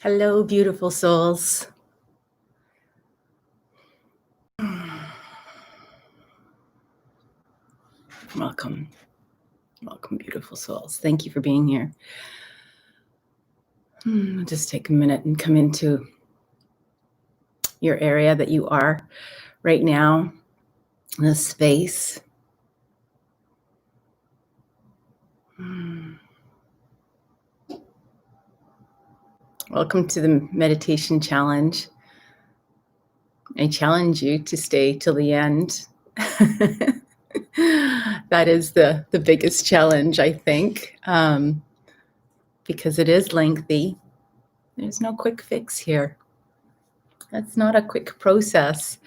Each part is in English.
Hello, beautiful souls. Welcome. Welcome, beautiful souls. Thank you for being here. I'll just take a minute and come into your area that you are right now, this space. Welcome to the meditation challenge. I challenge you to stay till the end. That is the biggest challenge, I think, because it is lengthy. There's no quick fix here. That's not a quick process.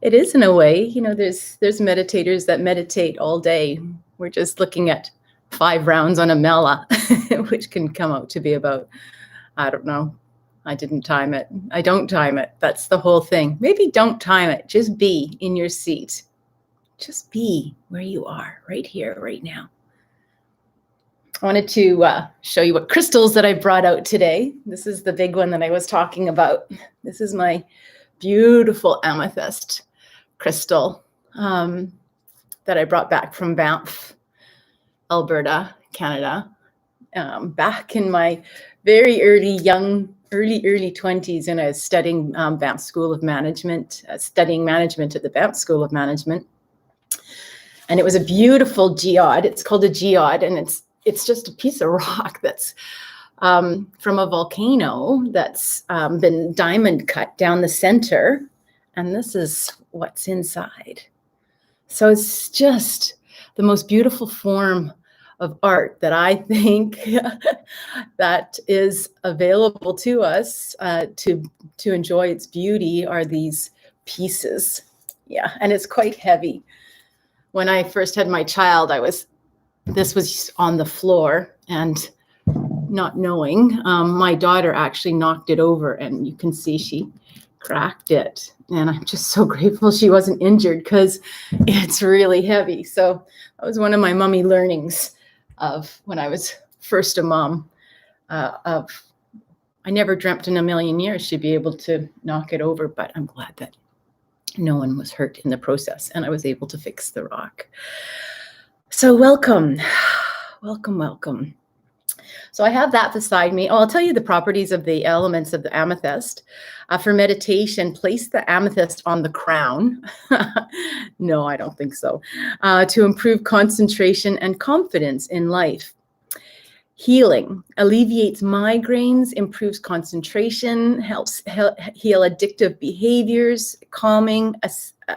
It is in a way, there's meditators that meditate all day. We're just looking at 5 rounds on a mela, which can come out to be about, I don't know. I didn't time it. I don't time it. That's the whole thing. Maybe don't time it. Just be in your seat. Just be where you are right here, right now. I wanted to show you what crystals that I brought out today. This is the big one that I was talking about. This is my beautiful amethyst crystal that I brought back from Banff, Alberta, Canada, back in my very early 20s, and I was studying Banff School of Management, studying management at the Banff School of Management. And it was a beautiful geode. It's called a geode, and it's just a piece of rock that's from a volcano that's been diamond cut down the center. And this is what's inside. So it's just the most beautiful form of art that I think that is available to us to enjoy its beauty are these pieces. Yeah, and it's quite heavy. When I first had my child, this was on the floor, and not knowing, my daughter actually knocked it over, and you can see she cracked it. And I'm just so grateful she wasn't injured, because it's really heavy. So that was one of my mummy learnings of when I was first a mom. I never dreamt in a million years she'd be able to knock it over, but I'm glad that no one was hurt in the process, and I was able to fix the rock. So welcome. So I have that beside me. I'll tell you the properties of the elements of the amethyst. For meditation, place the amethyst on the crown. No, I don't think so. To improve concentration and confidence in life. Healing, alleviates migraines, improves concentration, helps heal addictive behaviors, calming,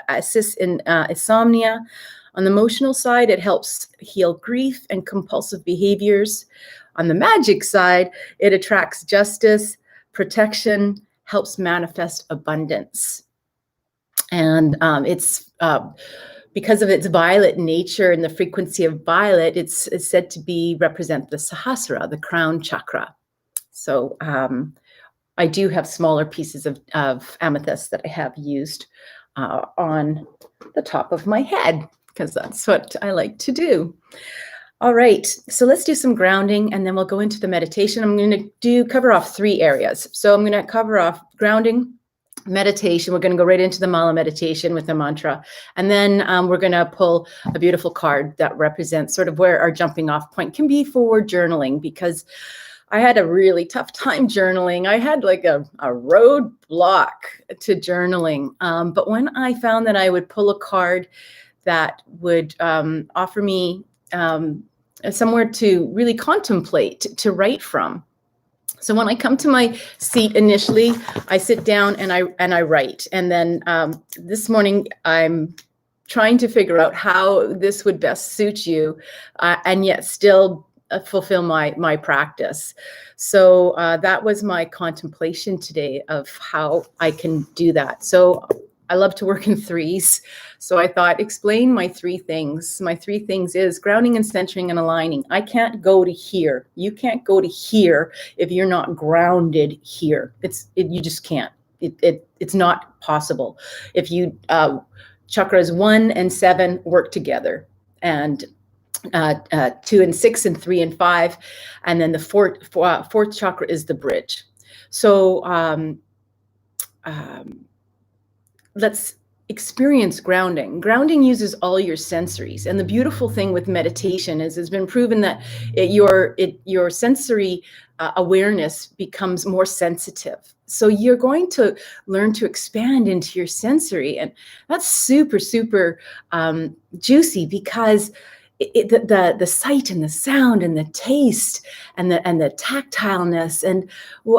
assists in insomnia. On the emotional side, it helps heal grief and compulsive behaviors. On the magic side, it attracts justice, protection, helps manifest abundance. And it's because of its violet nature and the frequency of violet, it's said to represent the Sahasrara, the crown chakra. So I do have smaller pieces of amethyst that I have used on the top of my head, because that's what I like to do. All right, so let's do some grounding, and then we'll go into the meditation. I'm going to cover off 3 areas. So I'm going to cover off grounding, meditation. We're going to go right into the mala meditation with the mantra. And then we're going to pull a beautiful card that represents sort of where our jumping off point can be for journaling, because I had a really tough time journaling. I had like a roadblock to journaling. But when I found that I would pull a card that would offer me somewhere to really contemplate, to write from. So when I come to my seat initially, I sit down and I write. And then this morning, I'm trying to figure out how this would best suit you and yet still fulfill my practice. So that was my contemplation today of how I can do that. So I love to work in 3s. So I thought, explain my 3 things. My 3 things is grounding and centering and aligning. I can't go to here. You can't go to here if you're not grounded here. You just can't. It's not possible. If you chakras 1 and 7 work together, and 2 and 6 and 3 and 5, and then the fourth chakra is the bridge. So um, let's experience grounding. Grounding uses all your sensories, and the beautiful thing with meditation is it's been proven that your sensory awareness becomes more sensitive. So you're going to learn to expand into your sensory, and that's super, super juicy because the sight and the sound and the taste and the tactileness, and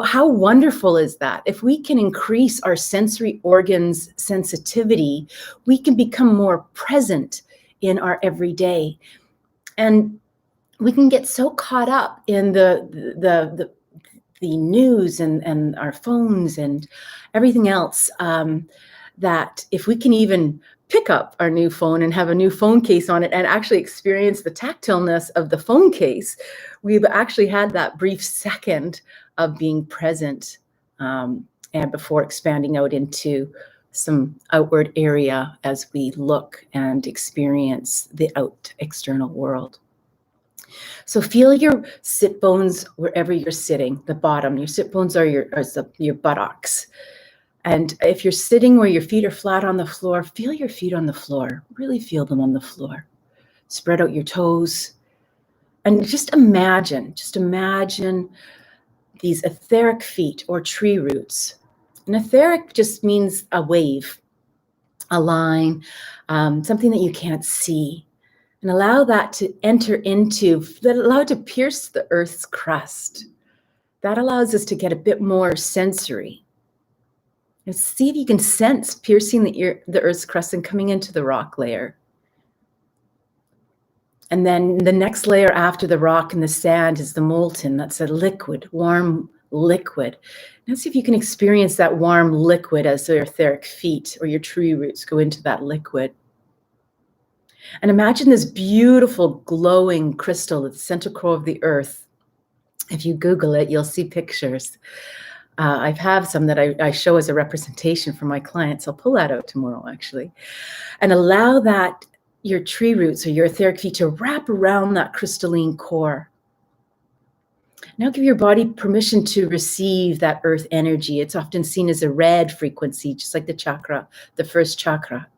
how wonderful is that? If we can increase our sensory organs sensitivity, we can become more present in our everyday, and we can get so caught up in the news and our phones and everything else, that if we can even pick up our new phone and have a new phone case on it and actually experience the tactileness of the phone case, we've actually had that brief second of being present, and before expanding out into some outward area as we look and experience the external world. So feel your sit bones wherever you're sitting, the bottom. Your sit bones are your buttocks. And if you're sitting where your feet are flat on the floor, feel your feet on the floor. Really feel them on the floor. Spread out your toes. And just imagine these etheric feet or tree roots. An etheric just means a wave, a line, something that you can't see. And allow that to allow it to pierce the earth's crust. That allows us to get a bit more sensory. And see if you can sense piercing the earth's crust and coming into the rock layer. And then the next layer after the rock and the sand is the molten. That's a liquid, warm liquid. Now see if you can experience that warm liquid as your etheric feet or your tree roots go into that liquid. And imagine this beautiful glowing crystal at the center core of the earth. If you Google it, you'll see pictures. I have some that I show as a representation for my clients. I'll pull that out tomorrow, actually. And allow that, your tree roots or your etheric feet, to wrap around that crystalline core. Now give your body permission to receive that earth energy. It's often seen as a red frequency, just like the chakra, the first chakra.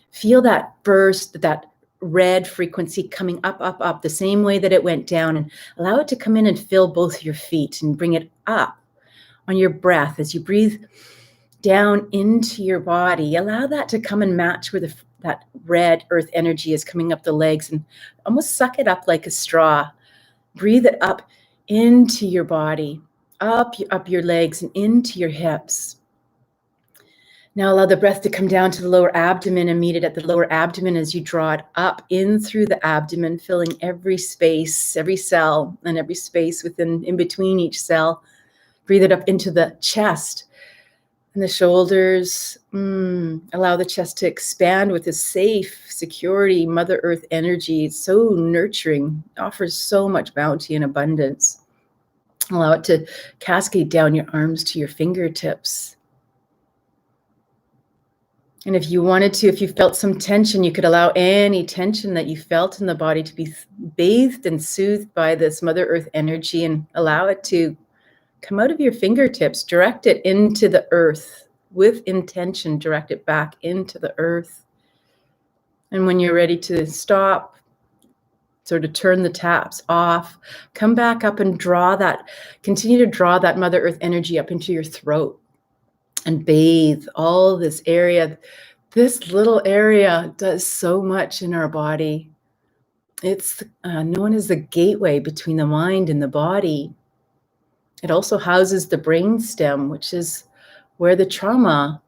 Feel that burst, that red frequency coming up, the same way that it went down, and allow it to come in and fill both your feet and bring it up on your breath. As you breathe down into your body, allow that to come and match where that red earth energy is coming up the legs, and almost suck it up like a straw. Breathe it up into your body, up your legs and into your hips. Now allow the breath to come down to the lower abdomen and meet it at the lower abdomen as you draw it up in through the abdomen, filling every space, every cell, and every space in between each cell. Breathe it up into the chest and the shoulders. Allow the chest to expand with this safe, security, Mother Earth energy. It's so nurturing, offers so much bounty and abundance. Allow it to cascade down your arms to your fingertips. And if you wanted to, if you felt some tension, you could allow any tension that you felt in the body to be bathed and soothed by this Mother Earth energy, and allow it to come out of your fingertips. Direct it into the earth with intention. Direct it back into the earth. And when you're ready to stop, sort of turn the taps off, come back up and continue to draw that Mother Earth energy up into your throat. And bathe all this area. This little area does so much in our body. It's known as the gateway between the mind and the body. It also houses the brain stem, which is where the trauma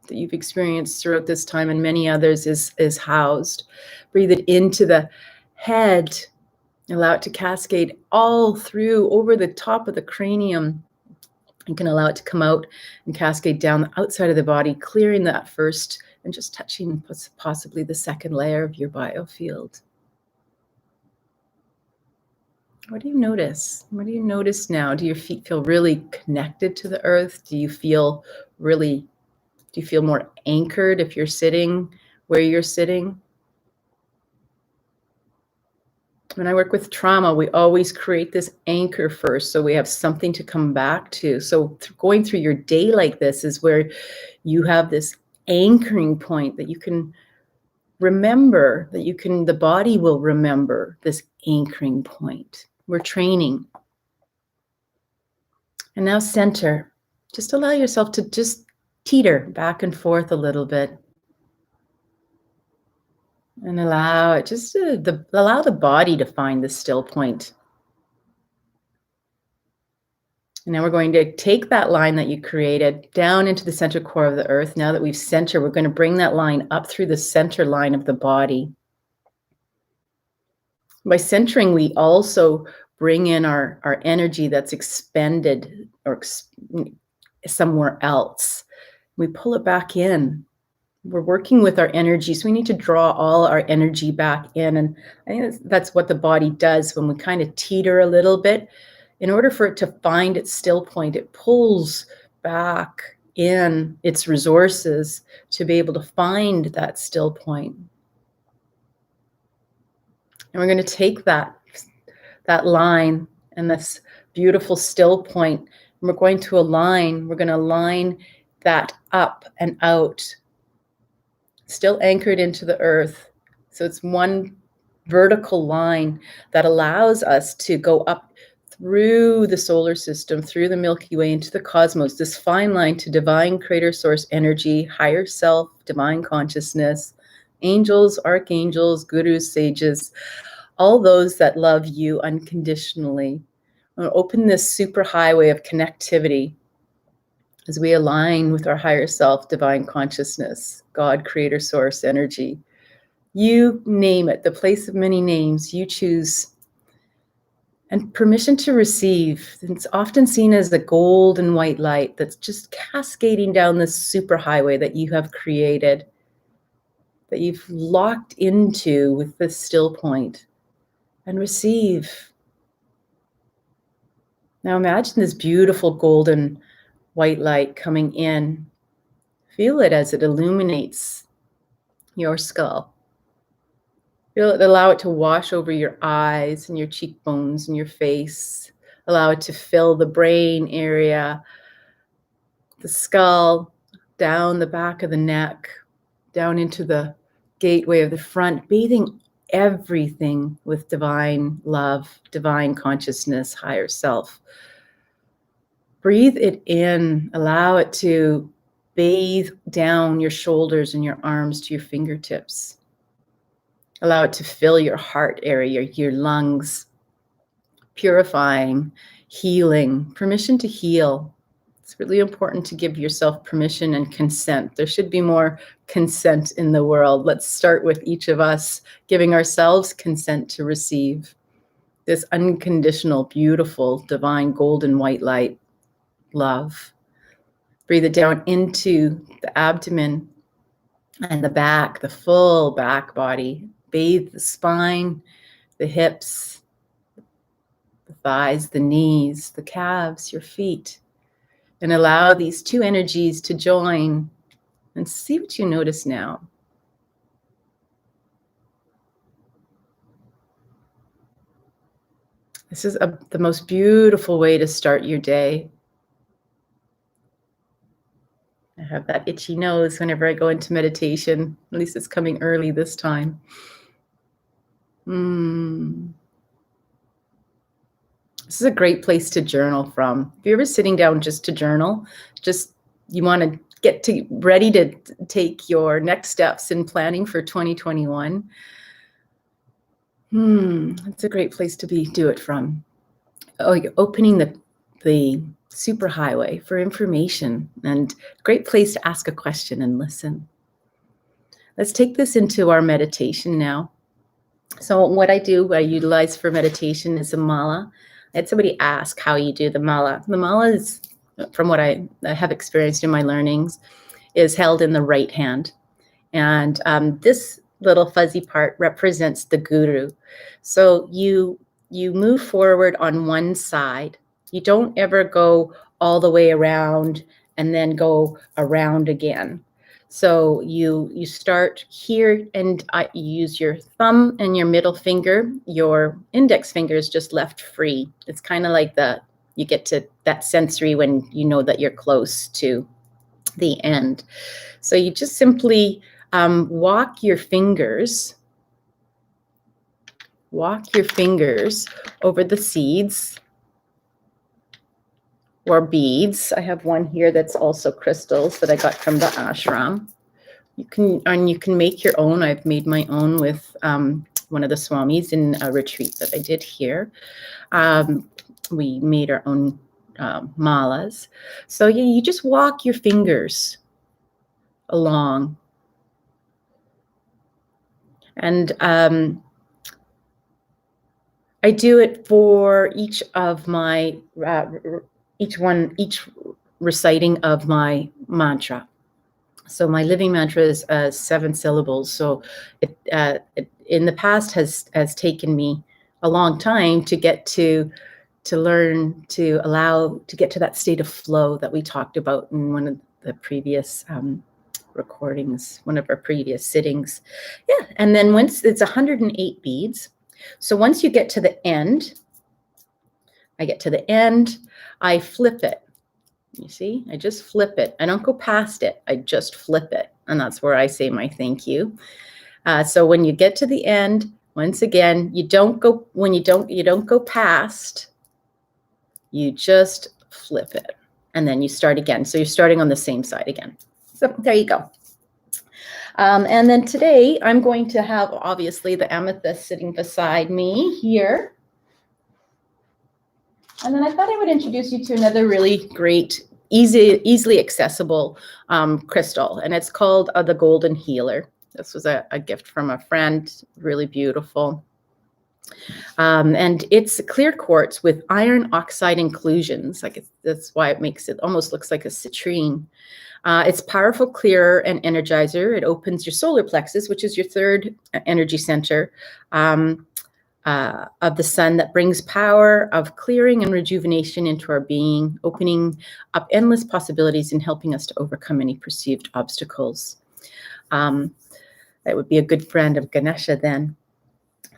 that you've experienced throughout this time and many others is housed. Breathe it into the head. Allow it to cascade all through, over the top of the cranium. You can allow it to come out and cascade down the outside of the body, clearing that first and just touching possibly the second layer of your biofield. What do you notice? What do you notice now? Do your feet feel really connected to the earth? Do you feel more anchored if you're sitting where you're sitting? When I work with trauma, we always create this anchor first, so we have something to come back to. So going through your day like this is where you have this anchoring point that you can remember, the body will remember this anchoring point. We're training. And now center. Just allow yourself to just teeter back and forth a little bit. And allow it, allow the body to find the still point. And now we're going to take that line that you created down into the center core of the earth. Now that we've centered, we're going to bring that line up through the center line of the body. By centering, we also bring in our energy that's expended or somewhere else. We pull it back in. We're working with our energy, so we need to draw all our energy back in. And I think that's what the body does when we kind of teeter a little bit. In order for it to find its still point, it pulls back in its resources to be able to find that still point. And we're going to take that line and this beautiful still point, and we're going to align that up and out, still anchored into the earth. So it's one vertical line that allows us to go up through the solar system, through the Milky Way, into the cosmos, this fine line to divine creator source energy, higher self, divine consciousness, angels, archangels, gurus, sages, all those that love you unconditionally. We'll open this super highway of connectivity as we align with our higher self, divine consciousness, God, creator source energy. You name it, the place of many names, you choose. And permission to receive. It's often seen as the gold and white light that's just cascading down this superhighway that you have created, that you've locked into with this still point. And receive. Now imagine this beautiful golden white light coming in. Feel it as it illuminates your skull. Feel it, allow it to wash over your eyes and your cheekbones and your face. Allow it to fill the brain area, the skull, down the back of the neck, down into the gateway of the front, bathing everything with divine love, divine consciousness, higher self. Breathe it in, allow it to bathe down your shoulders and your arms to your fingertips. Allow it to fill your heart area, your lungs, purifying, healing, permission to heal. It's really important to give yourself permission and consent. There should be more consent in the world. Let's start with each of us giving ourselves consent to receive this unconditional, beautiful, divine, golden white light, love. Breathe it down into the abdomen and the back, the full back body. Bathe the spine, the hips, the thighs, the knees, the calves, your feet. And allow these two energies to join and see what you notice now. This is the most beautiful way to start your day. I have that itchy nose whenever I go into meditation. At least it's coming early this time. This is a great place to journal from. If you're ever sitting down just to journal, you want to get ready to take your next steps in planning for 2021. It's a great place to do it from. Oh, you're opening the superhighway for information, and great place to ask a question and listen. Let's take this into our meditation now. So what I utilize for meditation is a mala. I had somebody ask how you do the mala. The mala is, from what I have experienced in my learnings, is held in the right hand. And this little fuzzy part represents the guru. So you move forward on one side. You don't ever go all the way around and then go around again. So you start here, and you use your thumb and your middle finger. Your index finger is just left free. It's kind of like you get to that sensory when you know that you're close to the end. So you just simply walk your fingers over the seeds or beads. I have one here that's also crystals that I got from the ashram. You can make your own. I've made my own with one of the swamis in a retreat that I did here. We made our own malas. So you just walk your fingers along. And I do it for each of my, each reciting of my mantra. So my living mantra is 7 syllables. So it in the past has taken me a long time to get to learn to allow to get to that state of flow that we talked about in one of the previous recordings, one of our previous sittings. Yeah, and then once it's 108 beads. So once you get to the end, I flip it. You see, I just flip it. I don't go past it. I just flip it. And that's where I say my thank you. So when you get to the end, once again, you don't go past, you just flip it. And then you start again. So you're starting on the same side again. So there you go. And then today I'm going to have obviously the amethyst sitting beside me here. And then I thought I would introduce you to another really great, easily accessible crystal, and it's called the Golden Healer. This was a gift from a friend, really beautiful. And it's clear quartz with iron oxide inclusions. That's why it makes it almost looks like a citrine. It's powerful, clear, and energizer. It opens your solar plexus, which is your third energy center of the sun, that brings power of clearing and rejuvenation into our being, opening up endless possibilities and helping us to overcome any perceived obstacles. That would be a good friend of Ganesha then.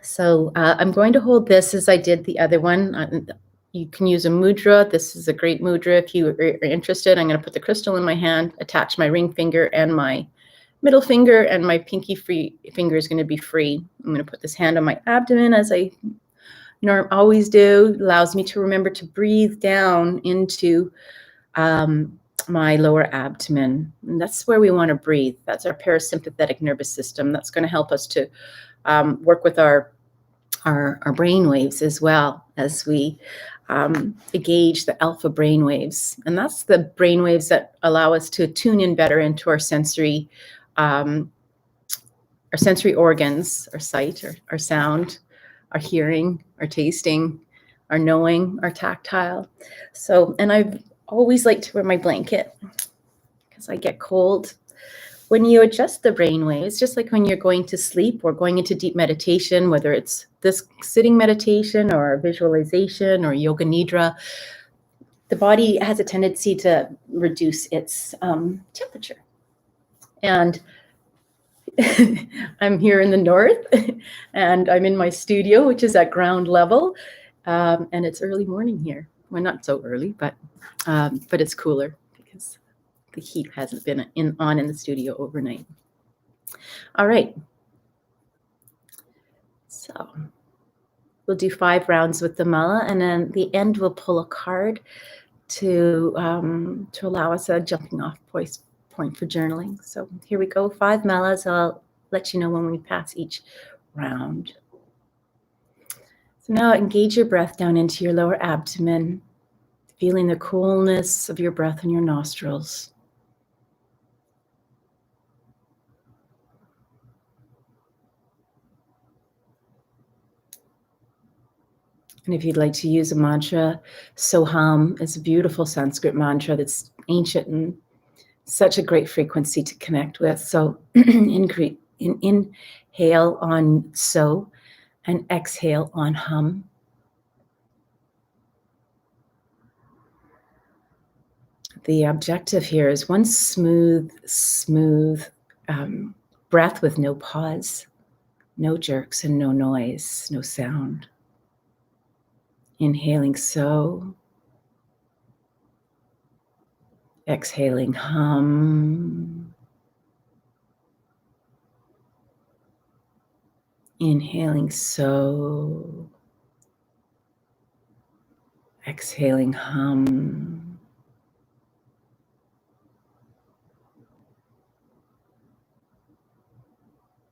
So I'm going to hold this as I did the other one. You can use a mudra. This is a great mudra if you are interested. I'm going to put the crystal in my hand, attach my ring finger and my middle finger, and my pinky finger is going to be free. I'm going to put this hand on my abdomen as I always do. It allows me to remember to breathe down into my lower abdomen. And that's where we want to breathe. That's our parasympathetic nervous system. That's going to help us to work with our brain waves as well as we engage the alpha brain waves. And that's the brain waves that allow us to tune in better into our sensory organs, our sight, our sound, our hearing, our tasting, our knowing, our tactile. So, and I've always liked to wear my blanket because I get cold. When you adjust the brain waves, just like when you're going to sleep or going into deep meditation, whether it's this sitting meditation or visualization or yoga nidra, the body has a tendency to reduce its temperature. And I'm here in the north, and I'm in my studio, which is at ground level, and it's early morning here. Well, not so early, but it's cooler because the heat hasn't been on in the studio overnight. All right. So we'll do 5 rounds with the mala, and then at the end we'll pull a card to allow us a jumping off point for journaling. So here we go, 5 malas. I'll let you know when we pass each round. So now engage your breath down into your lower abdomen, feeling the coolness of your breath in your nostrils. And if you'd like to use a mantra, Soham is a beautiful Sanskrit mantra that's ancient and such a great frequency to connect with. So inhale on So and exhale on Hum. The objective here is one smooth breath with no pause, no jerks and no noise, no sound. Inhaling so, exhaling hum. Inhaling so, exhaling hum.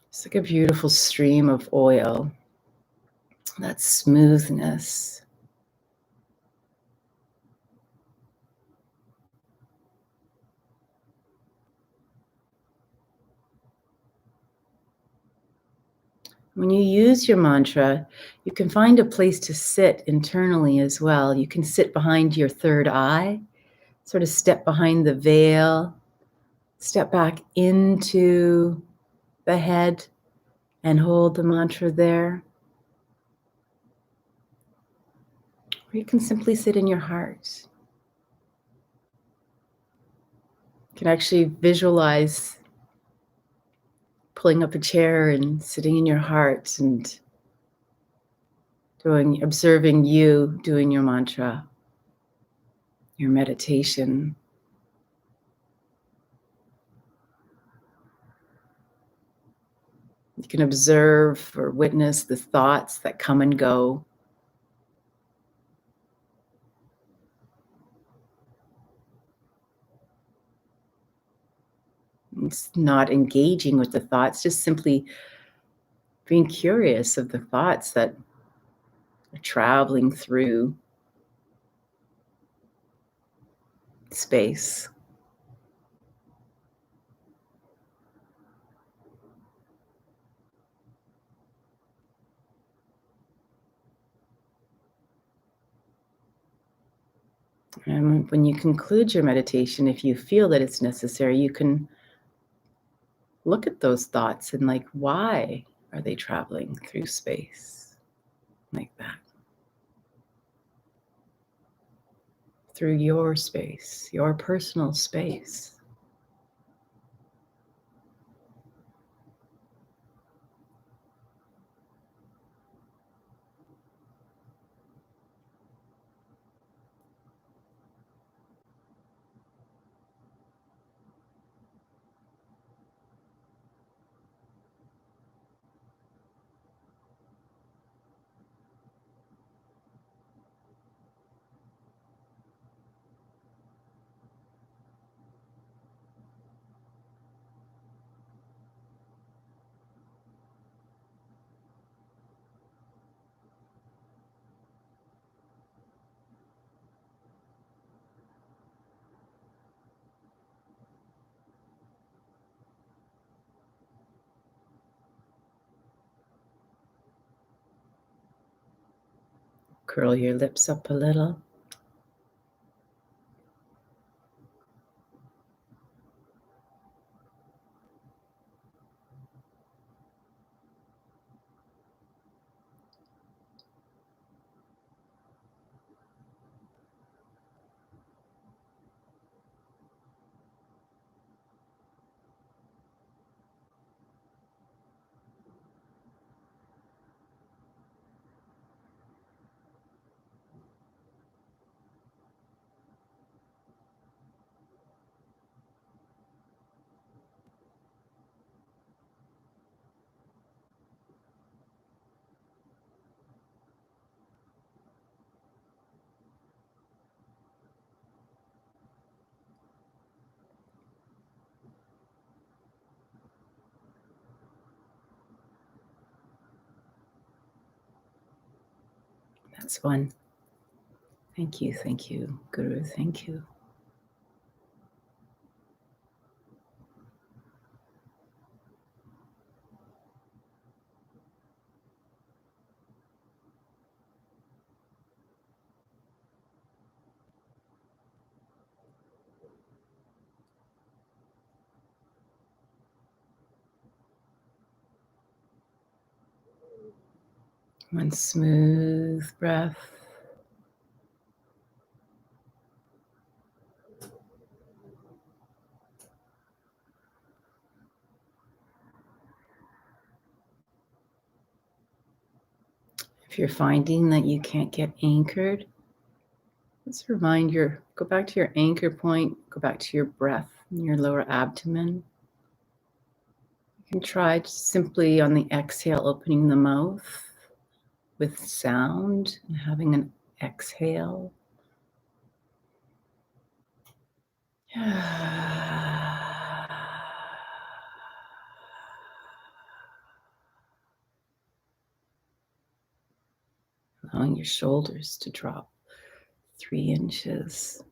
It's like a beautiful stream of oil, that smoothness. When you use your mantra, you can find a place to sit internally as well. You can sit behind your third eye, sort of step behind the veil, step back into the head and hold the mantra there. Or you can simply sit in your heart. You can actually visualize pulling up a chair and sitting in your heart and observing you doing your mantra, your meditation. You can observe or witness the thoughts that come and go. It's not engaging with the thoughts, just simply being curious of the thoughts that are traveling through space. And when you conclude your meditation, if you feel that it's necessary, you can look at those thoughts and why are they traveling through space like that? Through your space, your personal space. Curl your lips up a little. That's one. Thank you, Guru. Thank you. One smooth breath. If you're finding that you can't get anchored, let's go back to your anchor point, go back to your breath in your lower abdomen. You can try simply on the exhale, opening the mouth with sound and having an exhale. Allowing your shoulders to drop 3 inches.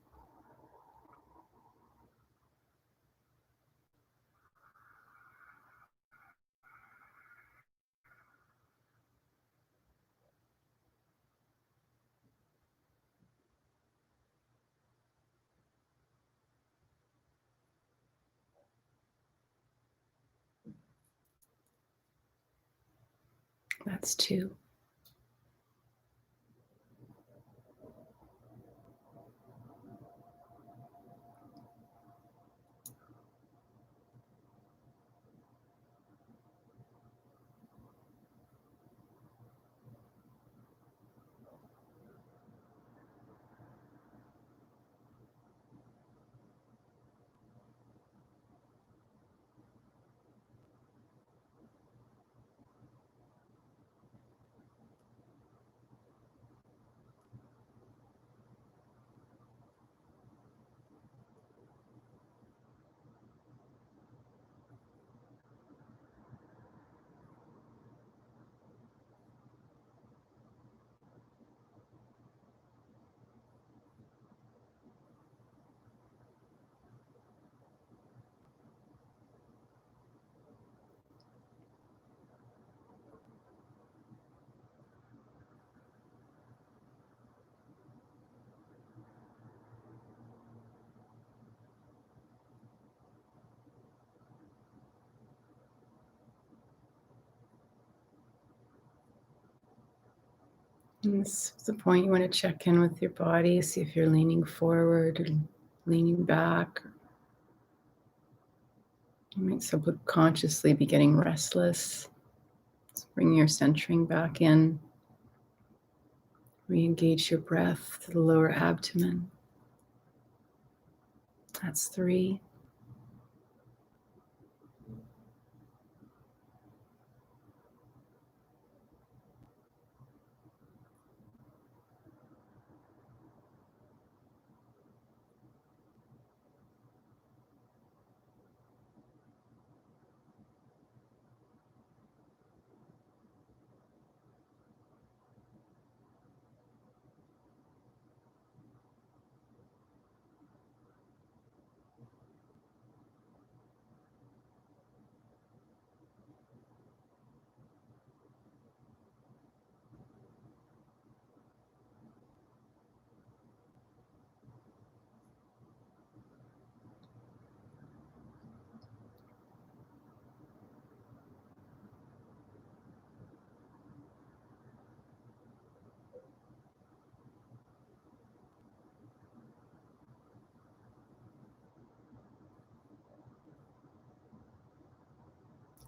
That's 2. And this is the point you want to check in with your body, see if you're leaning forward or leaning back. You might subconsciously be getting restless. So bring your centering back in. Re-engage your breath to the lower abdomen. That's 3.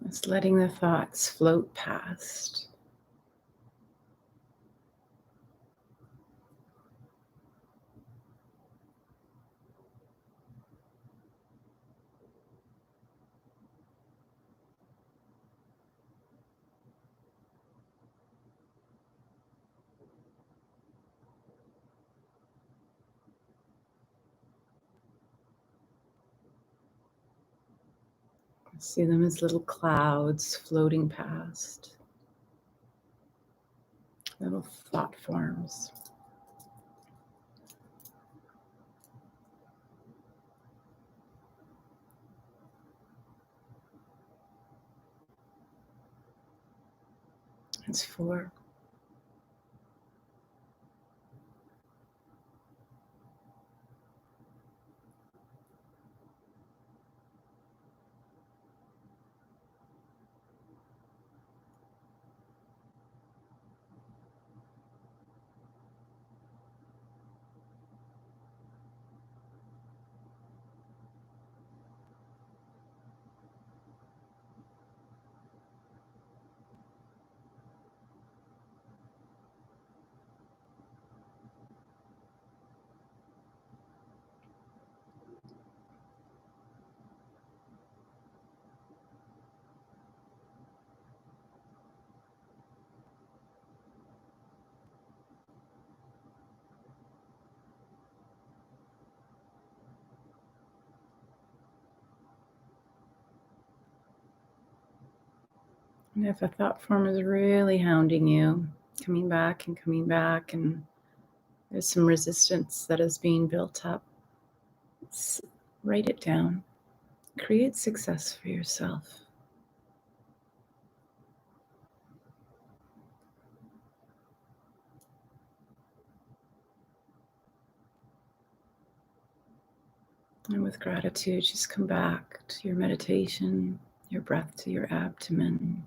Just letting the thoughts float past. See them as little clouds floating past, little thought forms. It's 4. And if a thought form is really hounding you, coming back, and there's some resistance that is being built up, write it down. Create success for yourself. And with gratitude, just come back to your meditation, your breath to your abdomen.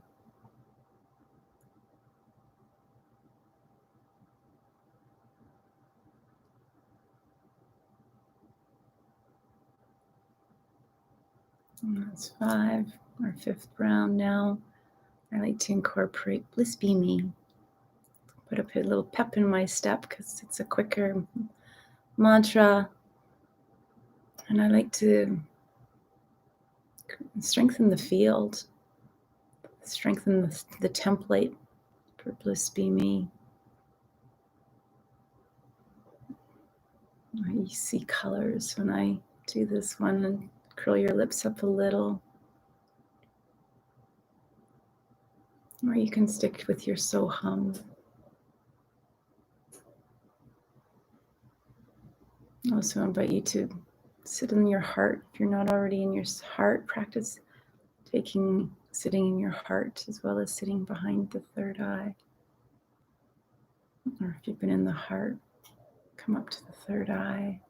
And that's 5, our 5th round now. I like to incorporate Bliss Be Me. Put a little pep in my step because it's a quicker mantra. And I like to strengthen the field, strengthen the template for Bliss Be Me. You see colors when I do this one, and curl your lips up a little. Or you can stick with your so hum. I also invite you to sit in your heart. If you're not already in your heart, practice sitting in your heart as well as sitting behind the third eye. Or if you've been in the heart, come up to the third eye.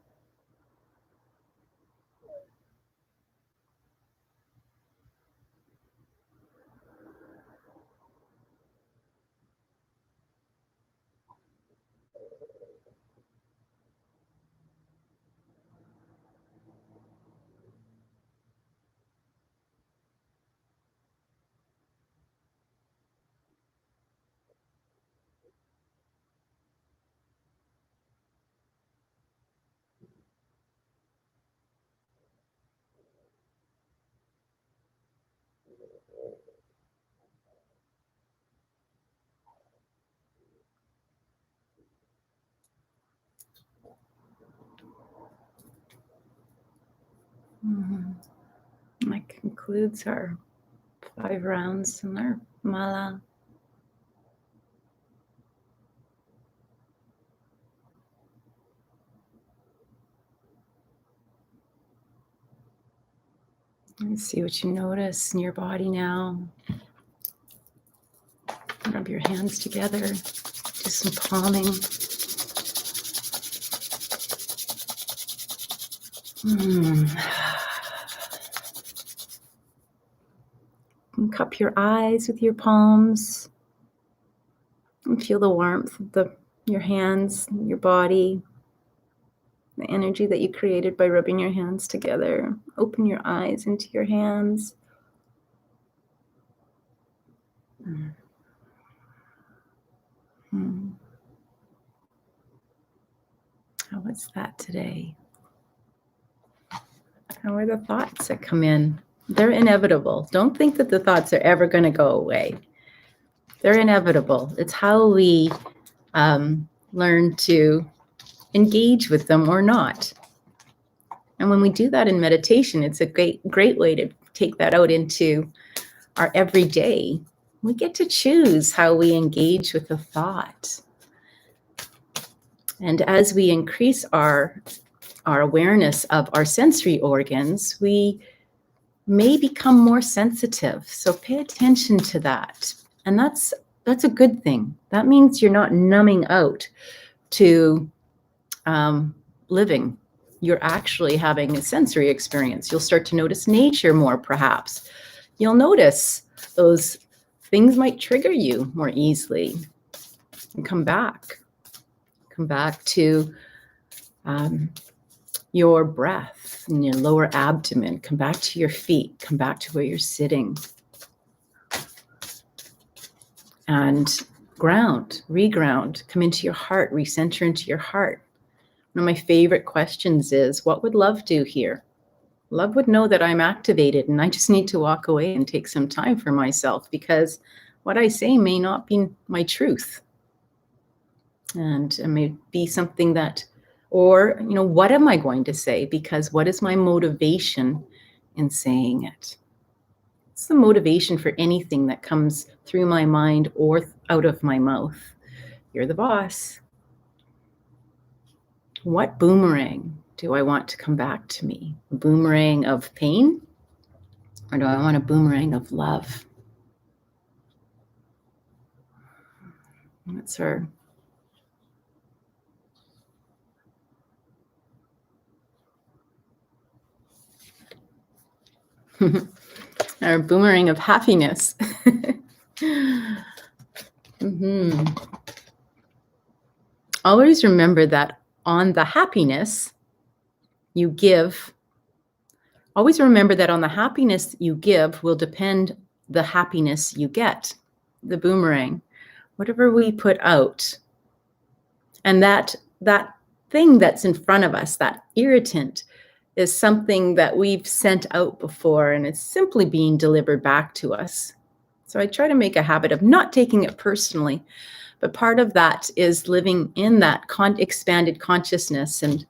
That concludes our 5 rounds in our mala. And see what you notice in your body now. Rub your hands together. Do some palming. And cup your eyes with your palms. And feel the warmth of your hands, your body, the energy that you created by rubbing your hands together. Open your eyes into your hands. How was that today? How are the thoughts that come in? They're inevitable. Don't think that the thoughts are ever going to go away. They're inevitable. It's how we learn to engage with them or not. And when we do that in meditation, it's a great way to take that out into our everyday. We get to choose how we engage with a thought. And as we increase our awareness of our sensory organs, we may become more sensitive. So pay attention to that. And that's a good thing. That means you're not numbing out to living. You're actually having a sensory experience. You'll start to notice nature more, perhaps. You'll notice those things might trigger you more easily. And come back to your breath in your lower abdomen. Come back to your feet. Come back to where you're sitting. And reground, come into your heart, recenter into your heart. One of my favorite questions is, what would love do here? Love would know that I'm activated and I just need to walk away and take some time for myself, because what I say may not be my truth. And it may be something that, or, what am I going to say? Because what is my motivation in saying it? What's the motivation for anything that comes through my mind or out of my mouth? You're the boss. What boomerang do I want to come back to me? A boomerang of pain? Or do I want a boomerang of love? That's our our boomerang of happiness. Always remember that on the happiness you give, always remember that on the happiness you give will depend the happiness you get, the boomerang, whatever we put out. And that thing that's in front of us, that irritant, is something that we've sent out before, and it's simply being delivered back to us. So I try to make a habit of not taking it personally, but part of that is living in that expanded consciousness. And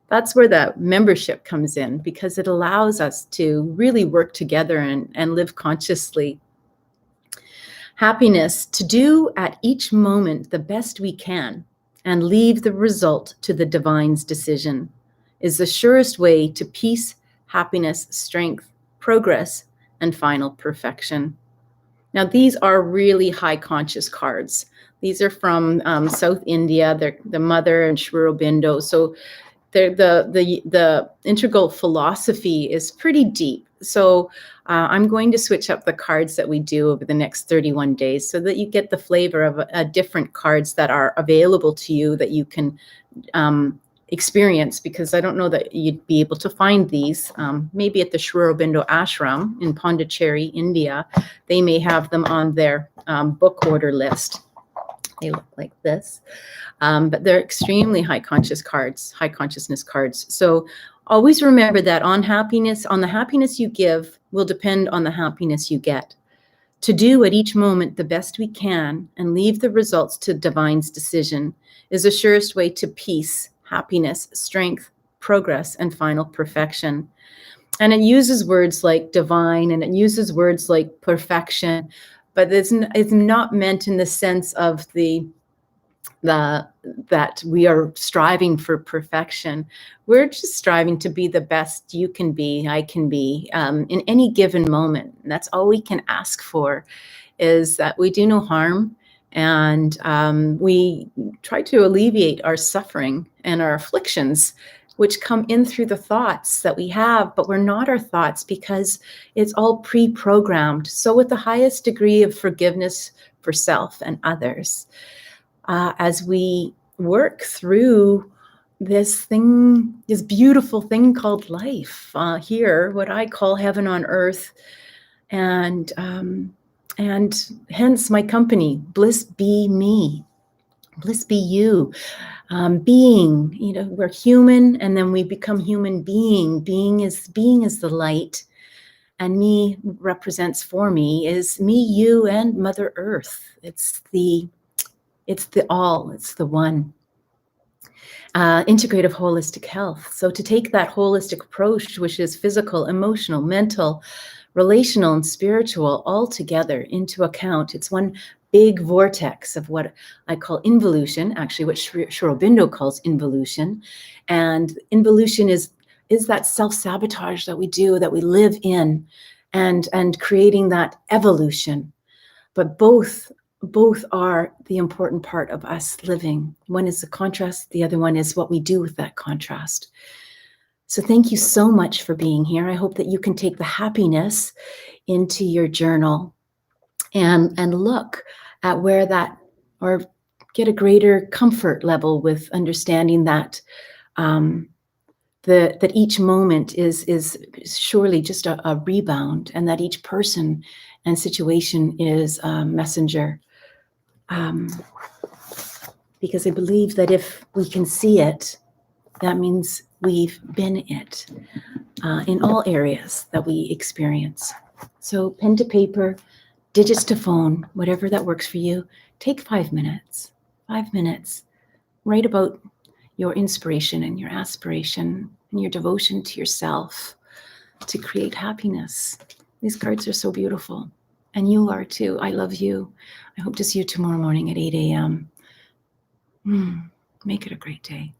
that's where the membership comes in, because it allows us to really work together and live consciously. Happiness, to do at each moment the best we can and leave the result to the divine's decision, is the surest way to peace, happiness, strength, progress, and final perfection. Now, these are really high conscious cards. These are from South India. They're the Mother and Sri Aurobindo. So the integral philosophy is pretty deep. So I'm going to switch up the cards that we do over the next 31 days so that you get the flavor of different cards that are available to you that you can experience, because I don't know that you'd be able to find these. Maybe at the Sri Aurobindo Ashram in Pondicherry, India, they may have them on their book order list. They look like this, but they're extremely high consciousness cards. So always remember that on the happiness you give will depend on the happiness you get. To do at each moment the best we can and leave the results to divine's decision is the surest way to peace, happiness, strength, progress, and final perfection. And it uses words like divine, and it uses words like perfection, but it's not meant in the sense of that we are striving for perfection. We're just striving to be the best you can be, I can be, in any given moment. And that's all we can ask for, is that we do no harm, and we try to alleviate our suffering and our afflictions, which come in through the thoughts that we have, but we're not our thoughts, because it's all pre-programmed. So with the highest degree of forgiveness for self and others, as we work through this beautiful thing called life here, what I call heaven on earth, and hence my company, Bliss Be Me, Bliss Be You. Being, we're human, and then we become human being. Being is the light, and me represents, for me, is me, you, and Mother Earth. It's the all. It's the one. Integrative holistic health. So to take that holistic approach, which is physical, emotional, mental, relational, and spiritual all together into account, it's one big vortex of what I call involution, actually what Sri Aurobindo calls involution. And involution is that self-sabotage that we do, that we live in, and creating that evolution. But both are the important part of us living. One is the contrast, the other one is what we do with that contrast. So thank you so much for being here. I hope that you can take the happiness into your journal and look at where that, or get a greater comfort level with understanding that that each moment is surely just a rebound, and that each person and situation is a messenger. Because I believe that if we can see it, that means we've been it in all areas that we experience. So pen to paper, digits to phone, whatever that works for you. Take 5 minutes, 5 minutes. Write about your inspiration and your aspiration and your devotion to yourself to create happiness. These cards are so beautiful. And you are too. I love you. I hope to see you tomorrow morning at 8 a.m. Make it a great day.